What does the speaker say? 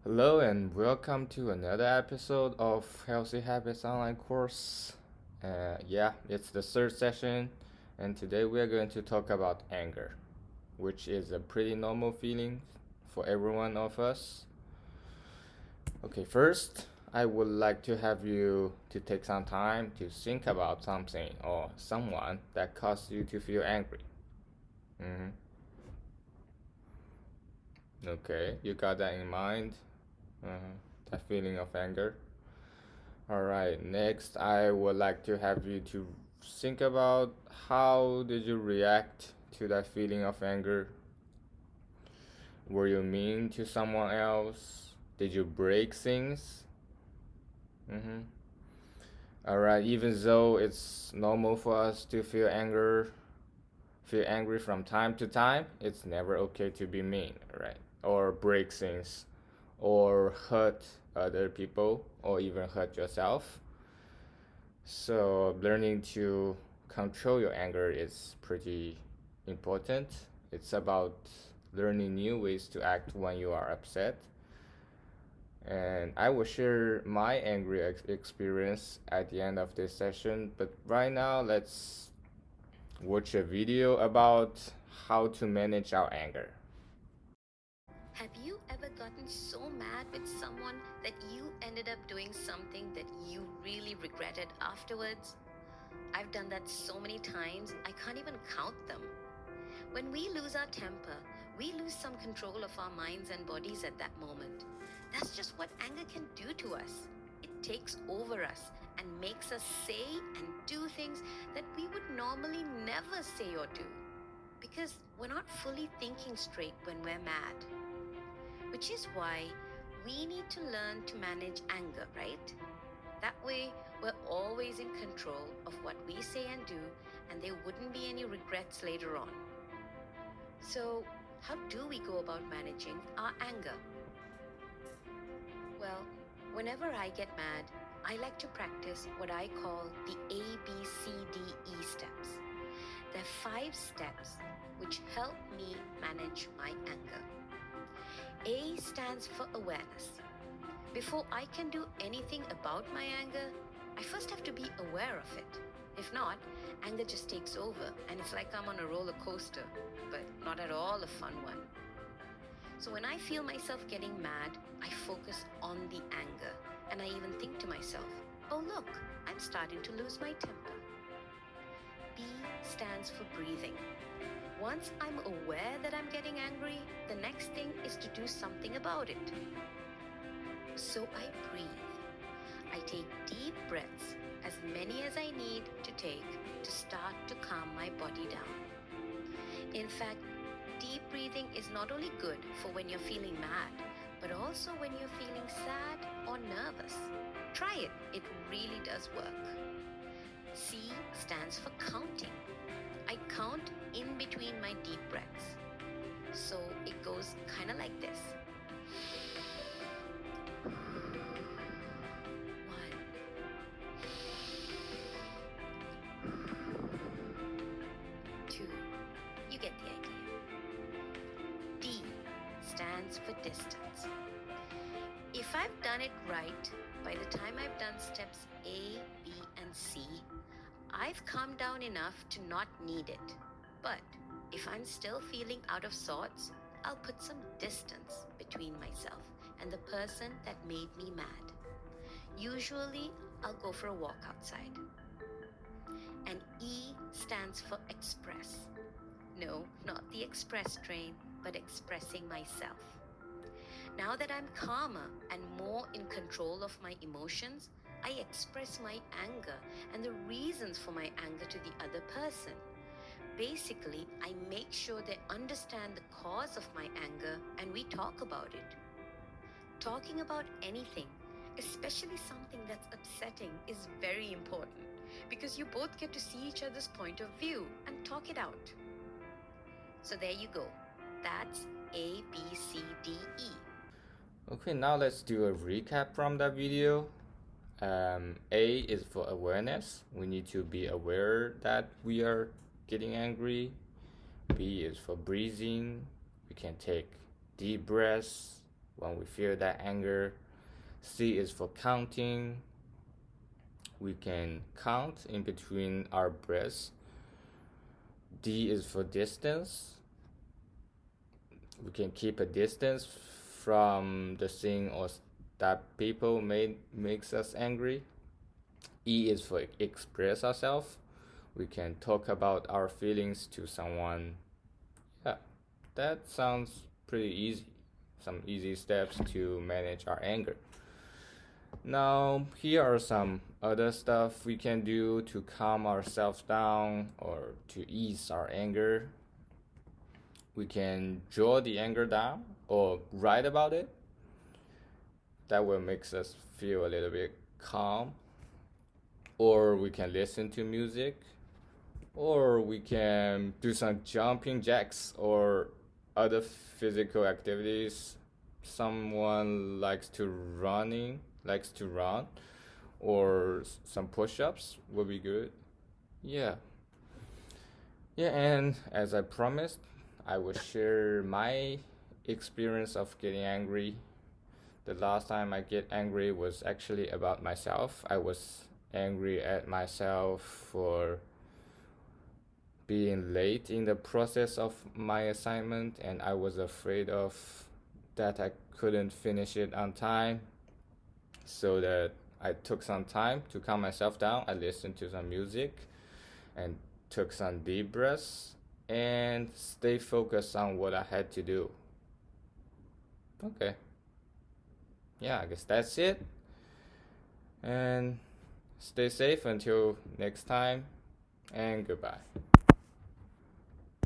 Hello and welcome to another episode of Healthy Habits online course. It's the third session, and today we are going to talk about anger, which is a pretty normal feeling for every one of us. Okay, first, I would like to have you to take some time to think about something or someone that caused you to feel angry. Mm-hmm. Okay, you got that in mind? That feeling of anger. Alright, next I would like to have you to think about how did you react to that feeling of anger? Were you mean to someone else? Did you break things? Mm-hmm. Alright, even though it's normal for us to feel angry from time to time, it's never okay to be mean, right? Or break things, or hurt other people, or even hurt yourself. So learning to control your anger is pretty important. It's about learning new ways to act when you are upset. And I will share my angry experience at the end of this session. But right now, let's watch a video about how to manage our anger. Have you ever gotten so mad with someone that you ended up doing something that you really regretted afterwards? I've done that so many times, I can't even count them. When we lose our temper, we lose some control of our minds and bodies at that moment. That's just what anger can do to us. It takes over us and makes us say and do things that we would normally never say or do. Because we're not fully thinking straight when we're mad. Which is why we need to learn to manage anger, right? That way, we're always in control of what we say and do, and there wouldn't be any regrets later on. So, how do we go about managing our anger? Well, whenever I get mad, I like to practice what I call the ABCDE steps. There are 5 steps which help me manage my anger. A stands for awareness. Before I can do anything about my anger, I first have to be aware of it. If not, anger just takes over and it's like I'm on a roller coaster, but not at all a fun one. So when I feel myself getting mad, I focus on the anger and I even think to myself, oh look, I'm starting to lose my temper. B stands for breathing. Once I'm aware that I'm getting angry, the next thing is to do something about it. So I breathe. I take deep breaths, as many as I need to take to start to calm my body down. In fact, deep breathing is not only good for when you're feeling mad, but also when you're feeling sad or nervous. Try it, it really does work. C stands for counting. I count in between my deep breaths. So it goes kind of like this. 1, 2. You get the idea. D stands for distance. If I've done it right, by the time I've done steps A, B, and C, I've calmed down enough to not need it. But if I'm still feeling out of sorts, I'll put some distance between myself and the person that made me mad. Usually, I'll go for a walk outside. And E stands for express. No, not the express train, but expressing myself. Now that I'm calmer and more in control of my emotions, I express my anger and the reasons for my anger to the other person. Basically, I make sure they understand the cause of my anger and we talk about it. Talking about anything, especially something that's upsetting, is very important because you both get to see each other's point of view and talk it out. So there you go. That's A, B, C, D, E. Okay, now let's do a recap from that video. A is for awareness. We need to be aware that we are getting angry. B is for breathing. We can take deep breaths when we feel that anger. C is for counting. We can count in between our breaths. D is for distance. We can keep a distance from the thing or that people makes us angry. E is for express ourselves. We can talk about our feelings to someone. Yeah, that sounds pretty easy. Some easy steps to manage our anger. Now, here are some other stuff we can do to calm ourselves down or to ease our anger. We can draw the anger down or write about it. That will make us feel a little bit calm. Or we can listen to music. Or we can do some jumping jacks or other physical activities. Someone likes to run, or some push-ups will be good. Yeah. Yeah, and as I promised, I will share my experience of getting angry. The last time I get angry was actually about myself. I was angry at myself for being late in the process of my assignment, and I was afraid of that I couldn't finish it on time. So that I took some time to calm myself down. I listened to some music and took some deep breaths and stay focused on what I had to do. Okay. Yeah, I guess that's it. And stay safe until next time, and goodbye.